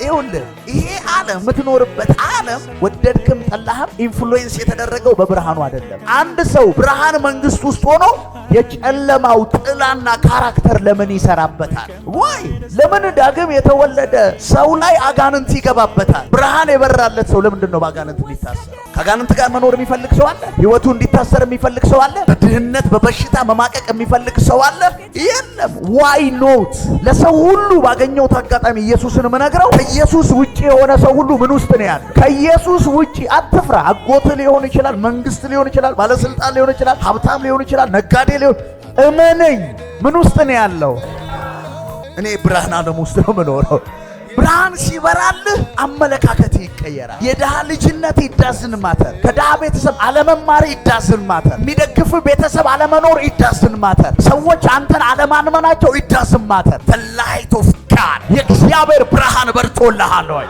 ይኸውልህ ይሄ ዓለም የምትኖርበት ዓለም ወደድክም ጠላህም ኢንፍሉዌንስ የተደረገው በብርሃኑ አይደለም። አንድ ሰው ብርሃን መንግስት ውስጥ ሆኖ የጨለማው ጥላና ካራክተር ለምን ይሰራበታል? ወይ ለምን ዳግም የተወለደ ሰው ላይ አጋንንት ይገባበታል? ብርሃን የበራለት ሰው ለምንድን ነው በአጋንንት የሚታሰረው? ከአጋንንት ጋር መኖር የሚፈልግ ሰው አለ? ህይወቱ እንዲታሰር የሚፈልግ ሰው አለ? በድህነት በበሽታ መማቀቅ የሚፈልግ ሰው አለ? የለም። ዋይ ኖት? ለሰው ሁሉ ባገኘሁት አጋጣሚ ኢየሱስን ምነግረው ከኢየሱስ ውጪ የሆነ ሰው ሁሉ ምን ውስጥ ነው ያለው? ከኢየሱስ ውጪ አትፍራ። አጎት ሊሆን ይችላል፣ መንግስት ሊሆን ይችላል፣ ባለስልጣን ሊሆን ይችላል፣ ሀብታም ሊሆን ይችላል፣ ነጋዴ ሊሆን እመነኝ፣ ምን ውስጥ ነው ያለው? እኔ ብርሃን ዓለም ውስጥ ነው የምኖረው። ብርሃን ሲበራልህ አመለካከት ይቀየራል። የድሃ ልጅነት ይዳዝን ማተር፣ ከድሃ ቤተሰብ አለመማር ይዳዝን ማተር፣ የሚደግፍ ቤተሰብ አለመኖር ይዳዝን ማተር፣ ሰዎች አንተን አለማንመናቸው ይዳዝን ማተር። the light of God የእግዚአብሔር ብርሃን በርቶልሃል ወይ?